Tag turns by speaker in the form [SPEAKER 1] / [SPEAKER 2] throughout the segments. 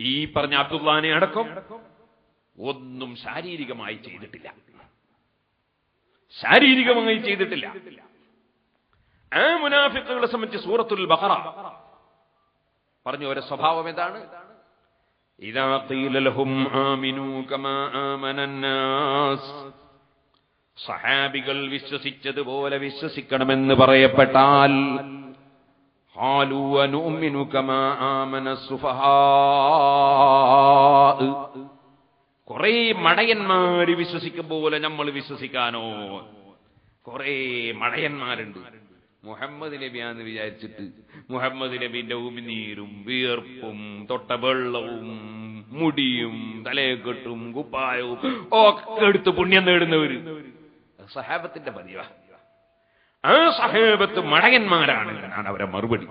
[SPEAKER 1] ഈ പറഞ്ഞ അബ്ദുല്ലാനെ അടക്കം ഒന്നും ശാരീരികമായി ചെയ്തിട്ടില്ല. ആ മുനാഫിക്കുകളെ സംബന്ധിച്ച് സൂറത്തുൽ ബഖറ പറഞ്ഞ ഒരു സ്വഭാവം എന്താണ്? ഇദാ ഖീല ലഹും ആമിനൂ കമാ ആമനന്നാസ്, സഹാബികൾ വിശ്വസിച്ചതുപോലെ വിശ്വസിക്കണമെന്ന് പറയപ്പെട്ടാൽ ഖാലൂ വനുഅ്മിനു കമാ ആമന സുഫഹാ, കുറെ മടയന്മാര് വിശ്വസിക്കും പോലെ നമ്മൾ വിശ്വസിക്കാനോ? കുറെ മടയന്മാരുണ്ട്. മുഹമ്മദ് നബിയാന്ന് വിചാരിച്ചിട്ട് മുഹമ്മദ് നബിന്റെ ഉമിനീരും വിയർപ്പും തൊട്ട വെള്ളവും മുടിയും തലയെക്കെട്ടും കുപ്പായവും ഒക്കെ എടുത്ത് പുണ്യം നേടുന്നവര് സഹാബത്തിന്റെ പതിവാ. ആ സഹാബത്ത് മടയന്മാരാണ് എന്നാണ് അവരെ മറുപടി.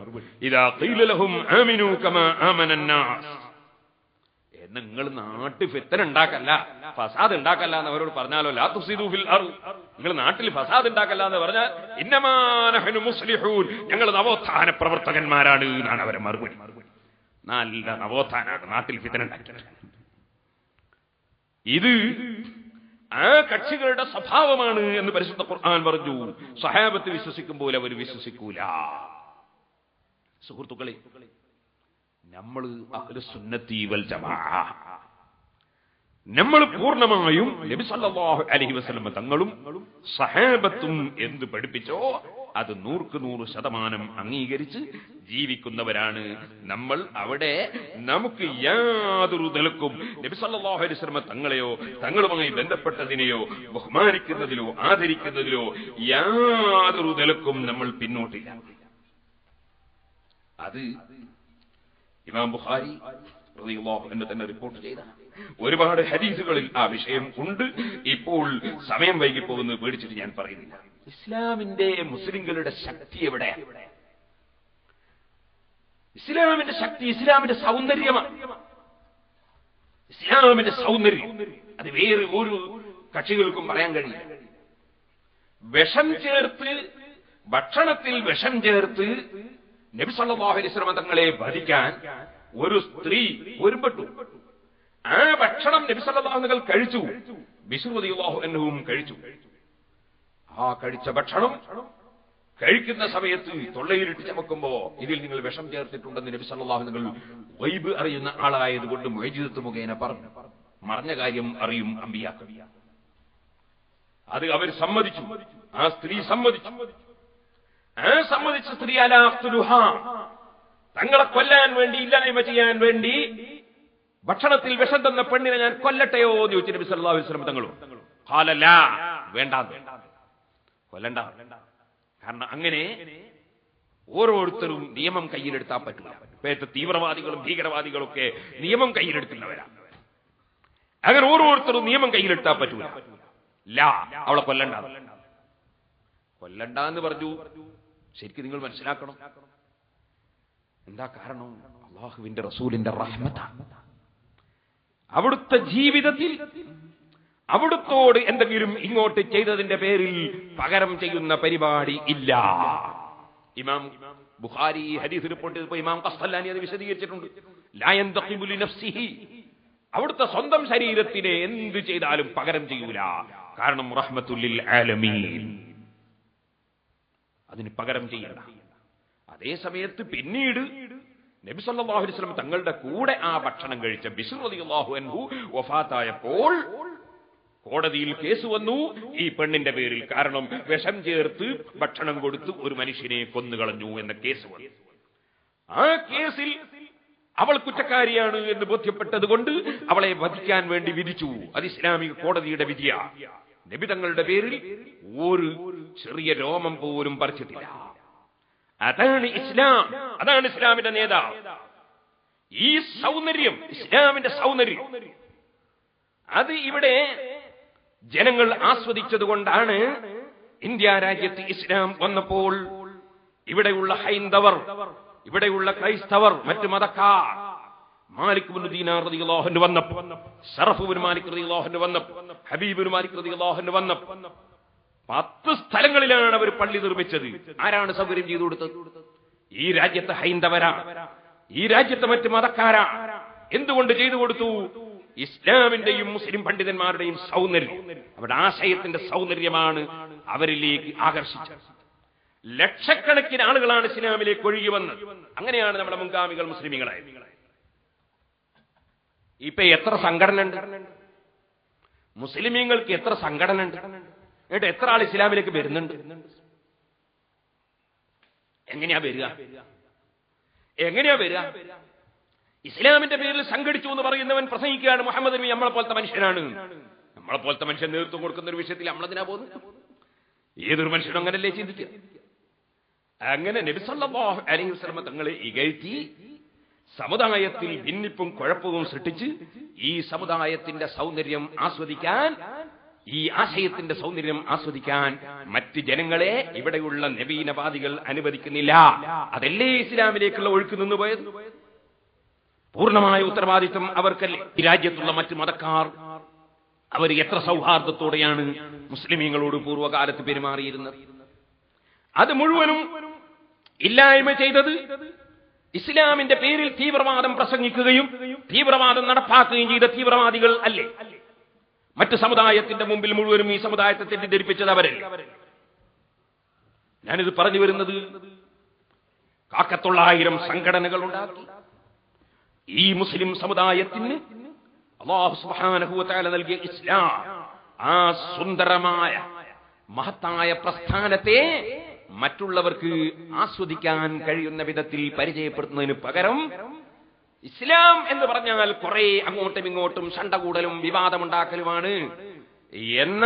[SPEAKER 1] ഇദാ ഖീല ലഹും ആമിനൂ കമാ ആമനന്നാസ്, നിങ്ങൾ നാട്ടിൽ ഫിത്ന ഉണ്ടാക്കല്ല, ഫസാദ് ഉണ്ടാക്കല്ല എന്ന് അവരോട് പറഞ്ഞാലോ, ലാ തുഫ്സിദൂ ഫിൽ അർദ്, നിങ്ങൾ നാട്ടിൽ ഫസാദ് ഉണ്ടാക്കല്ല എന്ന് പറഞ്ഞാൽ ഇന്നമാ നഹ്നു മുസ്ലിഹൂൻ, ഞങ്ങൾ നവോത്ഥാന പ്രവർത്തകന്മാരാണ് എന്നാണ് അവരെ മറുപടി. നല്ല നവോത്ഥാനാണ്, നാട്ടിൽ ഫിത്ന ഉണ്ടാക്കിയത്. ഇത് ആ കക്ഷികളുടെ സ്വഭാവമാണ് എന്ന് പരിശുദ്ധ ഖുർആൻ പറഞ്ഞു. സഹാബത്ത് വിശ്വസിക്കും പോലെ അവർ വിശ്വസിക്കൂല. സുഹൃത്തുക്കളെ, നമ്മൾ അഹ്ലുസുന്നത്തി വൽ ജമാഅ, നമ്മൾ പൂർണ്ണമായും നബി സല്ലല്ലാഹു അലൈഹി വസല്ലം തങ്ങളും സഹാബത്തും എന്ത് പഠിപ്പിച്ചോ അത് 100% അംഗീകരിച്ച് ജീവിക്കുന്നവരാണ് നമ്മൾ. അവിടെ നമുക്ക് യാതൊരു നിലക്കും നബി സല്ലല്ലാഹു അലൈഹി വസല്ലം തങ്ങളെയോ തങ്ങളുമായി ബന്ധപ്പെട്ടതിനെയോ ബഹുമാനിക്കുന്നതിലോ ആദരിക്കുന്നതിലോ യാതൊരു നിലക്കും നമ്മൾ പിന്നോട്ടില്ല. അത് ഇമാം ബുഖാരി റളിയല്ലാഹു അൻഹു തന്നെ റിപ്പോർട്ട് ചെയ്ത ഒരുപാട് ഹദീസുകളിൽ ആ വിഷയം ഉണ്ട്. ഇപ്പോൾ സമയം വൈകി പോകുന്നത് പേടിച്ചിട്ട് ഞാൻ പറയുന്നില്ല. ഇസ്ലാമിന്റെ മുസ്ലിങ്ങളുടെ ശക്തി എവിടെയാണ്? ഇസ്ലാമിന്റെ ശക്തി ഇസ്ലാമിന്റെ സൗന്ദര്യമാണ്. ഇസ്ലാമിന്റെ സൗന്ദര്യം അത് വേറെ ഒരു കക്ഷികൾക്കും പറയാൻ കഴിയില്ല. വിഷം ചേർത്ത്, ഭക്ഷണത്തിൽ വിഷം ചേർത്ത് നബി സല്ലല്ലാഹു അലൈഹി വസല്ലം തങ്ങളെ വധിക്കാൻ ഒരു സ്ത്രീ ഒരുമ്പെട്ടു. ആ ഭക്ഷണം നബി സല്ലല്ലാഹു അലൈഹി വസല്ലം കഴിച്ചു, ബിശ്ർ റളിയല്ലാഹു അൻഹുവും കഴിച്ചു. ആ കഴിച്ച ഭക്ഷണം കഴിക്കുന്ന സമയത്ത് തൊള്ളയിലിട്ട് ചമക്കുമ്പോ ഇതിൽ നിങ്ങൾ വിഷം ചേർത്തിട്ടുണ്ടെന്ന് നബി സല്ലല്ലാഹു അലൈഹി വസല്ലം ഗൈബ് അറിയുന്ന ആളായതുകൊണ്ട് മുഅ്ജിസത്ത് മുഖേന പറഞ്ഞു. മറഞ്ഞ കാര്യം അറിയും അമ്പിയാക്കൾ. അത് അവർ സമ്മതിച്ചു, ആ സ്ത്രീ സമ്മതിച്ചു. ആ സമ്മതിച്ച സ്ത്രീ തങ്ങളെ കൊല്ലാൻ വേണ്ടി, ഇല്ലായ്മ ചെയ്യാൻ വേണ്ടി ഭക്ഷണത്തിൽ വിഷം തന്ന പെണ്ണിനെ ഞാൻ കൊല്ലട്ടെയോ എന്ന് ചോദിച്ചു നബി സല്ലല്ലാഹു അലൈഹി വസല്ലം തങ്ങളും. ഖാല ലാ, വേണ്ട, കൊല്ലണ്ട. കാരണം അങ്ങനെ ഓരോരുത്തരും നിയമം കയ്യിലെടുത്താൻ പറ്റില്ല. ഇപ്പോഴത്തെ തീവ്രവാദികളും ഭീകരവാദികളൊക്കെ നിയമം കയ്യിലെടുക്കുന്നവരാണ്. അങ്ങനെ ഓരോരുത്തരും നിയമം കയ്യിലെടുത്താൻ പറ്റൂല. ലാ, അവളെ കൊല്ലണ്ട എന്ന് പറഞ്ഞു. ശരിക്കും നിങ്ങൾ മനസ്സിലാക്കണം, എന്താ കാരണം? അല്ലാഹുവിന്റെ റസൂലിന്റെ റഹ്മത്താണ്. അവിടുത്തെ ജീവിതത്തിൽ അവിടുത്തോട് എന്തെങ്കിലും ഇങ്ങോട്ട് ചെയ്തതിന്റെ പേരിൽ പകരം ചെയ്യുന്ന പരിപാടി ഇല്ല. ഇമാം ബുഖാരി ഹദീസ് റിപ്പോർട്ട് ചെയ്തപ്പോൾ ഇമാം ഖസ്സലാനി അത് വിശദീകരിച്ചിട്ടുണ്ട്. ലാ യന്തഖിബു ലിനഫ്സിഹി, അവിടുത്തെ സ്വന്തം ശരീരത്തിനെ എന്ത് ചെയ്താലും പകരം ചെയ്യൂല. കാരണം റഹ്മത്തുൽ ലിൽ ആലമീൻ, അതിന് പകരം ചെയ്യണ്ട. അതേ സമയത്ത് പിന്നീട് നബി സല്ലല്ലാഹു അലൈഹി വസല്ലം തങ്ങളുടെ കൂടെ ആ ഭക്ഷണം കഴിച്ച ബിശ്ർ റളിയല്ലാഹു അൻഹു വഫാത്തായപ്പോൾ കോടതിയിൽ കേസ് വന്നു ഈ പെണ്ണിന്റെ പേരിൽ. കാരണം വിഷം ചേർത്ത് ഭക്ഷണം കൊടുത്ത് ഒരു മനുഷ്യനെ കൊന്നുകളഞ്ഞു എന്ന കേസ് വന്നു. ആ കേസിൽ അവൾ കുറ്റക്കാരിയാണ് എന്ന് ബോധ്യപ്പെട്ടത് കൊണ്ട് അവളെ വധിക്കാൻ വേണ്ടി വിധിച്ചു. അത് ഇസ്ലാമിക കോടതിയുടെ വിധിയാണ്. നബി തങ്ങളുടെ പേരിൽ ഒരു ചെറിയ രോമം പോലും പറിച്ചിട്ടില്ല. അതാണ് ഇസ്ലാം, അതാണ് ഇസ്ലാമിന്റെ നേതാവ്. ഈ സൗന്ദര്യം, ഇസ്ലാമിന്റെ സൗന്ദര്യം, അത് ഇവിടെ ജനങ്ങൾ ആസ്വദിച്ചതുകൊണ്ടാണ് ഇന്ത്യ രാജ്യത്ത് ഇസ്ലാം വന്നപ്പോൾ ഇവിടെയുള്ള ഹൈന്ദവർ, ഇവിടെയുള്ള ക്രൈസ്തവർ, മറ്റു മതക്കാർ മാലിക് ഇബ്നു ദീനാർ റളിയല്ലാഹു അൻഹു വന്നപ്പോൾ, ശറഫ് ഇബ്നു മാലിക് റളിയല്ലാഹു അൻഹു വന്നപ്പോൾ, ഹബീബ് ഇബ്നു മാലിക് റളിയല്ലാഹു അൻഹു വന്നപ്പോൾ 10 സ്ഥലങ്ങളിലാണ് അവർ പള്ളി നിർമ്മിച്ചത്. ആരാണ് സൗകര്യം ചെയ്തു കൊടുത്തത്? ഈ രാജ്യത്തെ ഹൈന്ദവരാ, ഈ രാജ്യത്തെ മറ്റു മതക്കാരാ. എന്തുകൊണ്ട് ചെയ്തു കൊടുത്തു? ഇസ്ലാമിന്റെയും മുസ്ലിം പണ്ഡിതന്മാരുടെയും സൗന്ദര്യം, അവരുടെ ആശയത്തിന്റെ സൗന്ദര്യമാണ് അവരിലേക്ക് ആകർഷിച്ചത്. ലക്ഷക്കണക്കിന് ആളുകളാണ് ഇസ്ലാമിലേക്ക് ഒഴുകി വന്നത്. അങ്ങനെയാണ് നമ്മുടെ മുൻഗാമികൾ മുസ്ലിമീങ്ങളായത്. ഇപ്പൊ എത്ര സംഘടന ഉണ്ട് മുസ്ലിമീങ്ങൾക്ക്? എത്ര സംഘടന ഉണ്ട്? എന്നിട്ട് എത്ര ആൾ ഇസ്ലാമിലേക്ക് വരുന്നുണ്ട്? എങ്ങനെയാ വരിക? ഇസ്ലാമിന്റെ പേരിൽ സംഘടിച്ചു എന്ന് പറയുന്നവൻ പ്രസംഗിക്കുകയാണ് മുഹമ്മദ് നബി നമ്മളെ പോലത്തെ മനുഷ്യനാണ്. നമ്മളെ പോലത്തെ മനുഷ്യൻ നേതൃത്വം കൊടുക്കുന്ന ഒരു വിഷയത്തിൽ നമ്മളതിനാ പോകുന്നത്? ഏതൊരു മനുഷ്യനും അങ്ങനല്ലേ ചിന്തിക്കുക? അങ്ങനെ നബി സല്ലല്ലാഹു അലൈഹി വസല്ലം തങ്ങളെ ഇകഴ്ത്തി സമുദായത്തിൽ ഭിന്നിപ്പും കുഴപ്പവും സൃഷ്ടിച്ച് ഈ സമുദായത്തിന്റെ സൗന്ദര്യം ആസ്വദിക്കാൻ, ഈ ആശയത്തിന്റെ സൗന്ദര്യം ആസ്വദിക്കാൻ മറ്റ് ജനങ്ങളെ ഇവിടെയുള്ള നബീനവാദികൾ അനുവദിക്കുന്നില്ല. അതല്ലേ ഇസ്ലാമിലേക്കുള്ള ഒഴുക്ക് നിന്നുപോയത്? പൂർണ്ണമായ ഉത്തരവാദിത്വം അവർക്കല്ലേ? ഈ രാജ്യത്തുള്ള മറ്റ് മതക്കാർ അവർ എത്ര സൗഹാർദ്ദത്തോടെയാണ് മുസ്ലിമീങ്ങളോട് പൂർവ്വകാലത്ത് പെരുമാറിയിരുന്നത്? അത് മുഴുവനും ഇല്ലായ്മ ചെയ്തത് ഇസ്ലാമിന്റെ പേരിൽ തീവ്രവാദം പ്രസംഗിക്കുകയും തീവ്രവാദം നടപ്പാക്കുകയും ചെയ്ത തീവ്രവാദികൾ അല്ലേ? മറ്റ് സമുദായത്തിന്റെ മുമ്പിൽ മുഴുവനും ഈ സമുദായത്തെ തെറ്റിദ്ധരിപ്പിച്ചത് അവരല്ലേ? ഞാനിത് പറഞ്ഞു വരുന്നത് 1,900 സംഘടനകൾ ഉണ്ടാക്കി ഈ മുസ്ലിം സമുദായത്തിന് അല്ലാഹു സുബ്ഹാനഹു വ തആല നൽകിയ ഇസ്ലാം, ആ സുന്ദരമായ മഹത്തായ പ്രസ്ഥാനത്തെ മറ്റുള്ളവർക്ക് ആസ്വദിക്കാൻ കഴിയുന്ന വിധത്തിൽ പരിചയപ്പെടുത്തുന്നതിന് പകരം ഇസ്ലാം എന്ന് പറഞ്ഞാൽ കുറെ അങ്ങോട്ടും ഇങ്ങോട്ടും ശണ്ടകൂടലും വിവാദമുണ്ടാക്കലുമാണ് എന്ന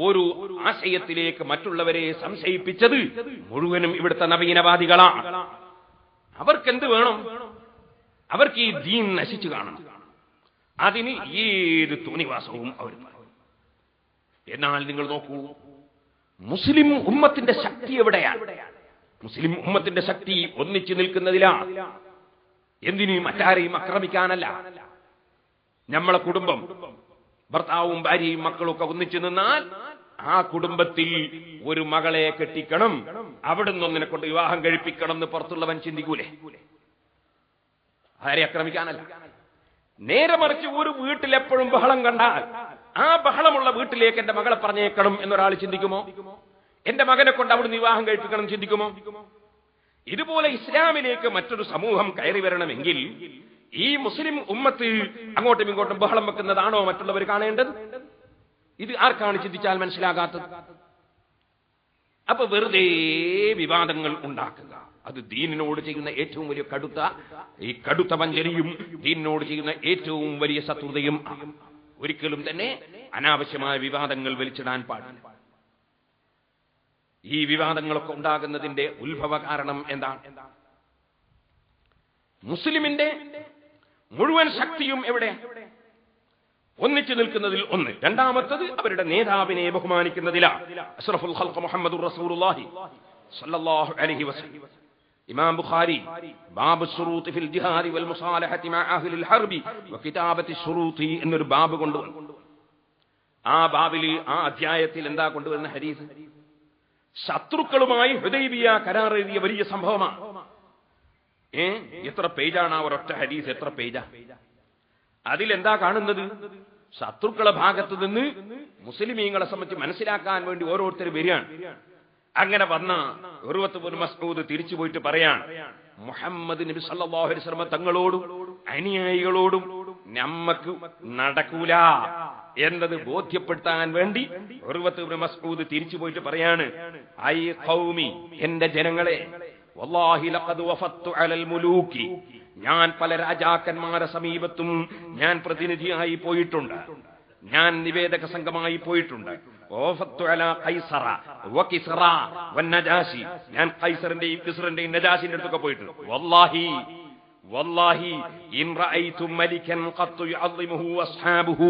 [SPEAKER 1] ഒരു ആശയത്തിലേക്ക് മറ്റുള്ളവരെ സംശയിപ്പിച്ചത് മുഴുവനും ഇവിടുത്തെ നവീനവാദികളാണ്. അവർക്കെന്ത് വേണം? അവർക്ക് ഈ ദീൻ നശിച്ചു കാണണം. അതിന് ഏത് തോന്നിവാസവും അവർ പറയും. എന്നാൽ നിങ്ങൾ നോക്കൂ, മുസ്ലിം ഉമ്മത്തിന്റെ ശക്തി എവിടെയാണ്? മുസ്ലിം ഉമ്മത്തിന്റെ ശക്തി ഒന്നിച്ചു നിൽക്കുന്നതിലാണ്. എന്തിനു? മറ്റാരെയും ആക്രമിക്കാനല്ല. നമ്മളെ കുടുംബം, ഭർത്താവും ഭാര്യയും മക്കളും ഒക്കെ ഒന്നിച്ചു നിന്നാൽ ആ കുടുംബത്തിൽ ഒരു മകളെ കെട്ടിക്കണം, അവിടുന്ന് ഒന്നിനെ കൊണ്ട് വിവാഹം കഴിപ്പിക്കണം എന്ന് പുറത്തുള്ളവൻ ചിന്തിക്കൂലേ? ആരെ ആക്രമിക്കാനല്ല. നേരെ മറിച്ച് ഒരു വീട്ടിൽ എപ്പോഴും ബഹളം കണ്ടാൽ ആ ബഹളമുള്ള വീട്ടിലേക്ക് എന്റെ മകളെ പറഞ്ഞേക്കണം എന്നൊരാൾ ചിന്തിക്കുമോ? എന്റെ മകനെ കൊണ്ട് അവിടുന്ന് വിവാഹം കഴിപ്പിക്കണം ചിന്തിക്കുമോ? ഇതുപോലെ ഇസ്ലാമിലേക്ക് മറ്റൊരു സമൂഹം കയറി വരണമെങ്കിൽ ഈ മുസ്ലിം ഉമ്മത്ത് അങ്ങോട്ടും ഇങ്ങോട്ടും ബഹളം വെക്കുന്നതാണോ മറ്റുള്ളവർ കാണേണ്ടത്? ഇത് ആർക്കാണ് ചിന്തിച്ചാൽ മനസ്സിലാകാത്തത്? അപ്പൊ വെറുതെ വിവാദങ്ങൾ ഉണ്ടാക്കുക, അത് ദീനിനോട് ചെയ്യുന്ന ഏറ്റവും വലിയ കടുത്ത വഞ്ചനയും ദീനിനോട് ചെയ്യുന്ന ഏറ്റവും വലിയ ശത്രുതയും. ഒരിക്കലും തന്നെ അനാവശ്യമായ വിവാദങ്ങൾ വലിച്ചിടാൻ പാടില്ല. ഈ വിവാദങ്ങളൊക്കെ ഉണ്ടാകുന്നതിന്റെ ഉത്ഭവ കാരണം എന്താണ്? മുസ്ലിമിന്റെ മുഴുവൻ ശക്തിയും എവിടെ? ഒന്നിച്ചു നിൽക്കുന്നതിൽ ഒന്ന്. രണ്ടാമത്തത് അവരുടെ നേതാവിനെ ബഹുമാനിക്കുന്നതിലാണ്. അഷ്റഫുൽ ഖൽഖ് മുഹമ്മദുർ റസൂലുള്ളാഹി സ്വല്ലല്ലാഹു അലൈഹി വസല്ലം. ഇമാം ബുഖാരി ബാബ് ശുറൂത്ത് ഫിൽ ജിഹാദി വൽ മുസാലഹത്തി മഅ അഹ്ലിൽ ഹർബി വ കിതാബത്തി ശുറൂത്തി എന്നൊരു ബാബ് കൊണ്ടുവന്നു. ആ ബാബിൽ, ആ അധ്യായത്തിൽ എന്താ കൊണ്ടുവരുന്ന ഹദീസ്? ശത്രുക്കളുമായി ഹുദൈബിയ കരാർ എഴുതിയ വലിയ സംഭവമാണ്. എത്ര പേജാണ് ആ ഒരൊറ്റ ഹദീസ്? എത്ര പേജാ? അതിലെന്താ കാണുന്നത്? ശത്രുക്കളെ ഭാഗത്ത് നിന്ന് മുസ്ലിമീങ്ങളെ സംബന്ധിച്ച് മനസ്സിലാക്കാൻ വേണ്ടി ഓരോരുത്തർ വരികയാണ്. അങ്ങനെ വന്ന ഉർവത്ത് ഇബ്നു മസ്ഊദ് തിരിച്ചു പോയിട്ട് പറയാണ്, മുഹമ്മദ് നബി സല്ലല്ലാഹു അലൈഹി വസല്ലം തങ്ങളോടും അനുയായികളോടും നമ്മക്ക് നടക്കൂല എന്നത് ബോധ്യപ്പെടുത്താൻ വേണ്ടി ഉർവത്ത് ഇബ്നു മസ്ഊദ് തിരിച്ചു പോയിട്ട് പറയാണ്, ഐ ഖൗമി, എന്റെ ജനങ്ങളെ, വല്ലാഹി ലഖദ് വഫത്തു അലൽ മുലൂക്കി, ഞാൻ പല രാജാക്കന്മാരെ സമീപത്തും ഞാൻ പ്രതിനിധിയായി പോയിട്ടുണ്ട്, ഞാൻ നിവേദക സംഘമായി പോയിട്ടുണ്ട്. ഞാൻ കൈസറിന്റെയും കിസ്റിന്റെയും നജാശിന്റെ അടുത്തൊക്കെ പോയിട്ടുണ്ട്. വല്ലാഹി ഇൻ റഅയ്തു മലികൻ ഖത്ത് യുഅദ്ദിമുഹു അസ്ഹാബുഹു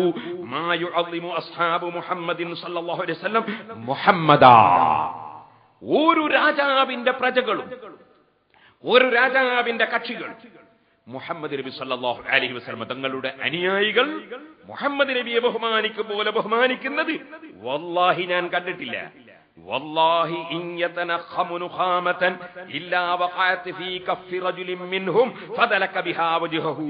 [SPEAKER 1] മാ യുഅദ്ദിമു അസ്ഹാബു മുഹമ്മദിൻ സല്ലല്ലാഹു അലൈഹി വസല്ലം മുഹമ്മദാ. ഒരു രാജാവിന്റെ പ്രജകളും ഒരു രാജാവിന്റെ കക്ഷികൾ മുഹമ്മദ് നബി സല്ലല്ലാഹു അലൈഹി വസല്ലം തങ്ങളുടെ അനുയായികൾ മുഹമ്മദ് നബിയെ ബഹുമാനിക്കും പോലെ ബഹുമാനിക്കുന്നത് വല്ലാഹി ഞാൻ കണ്ടിട്ടില്ല. വല്ലാഹി ഇൻ യതനഖമു നുഖാമതൻ ഇല്ലാ വഖഅത ഫീ കഫി റജുലിൻ മിൻഹും ഫദലക ബിഹാ വജ്ഹഹു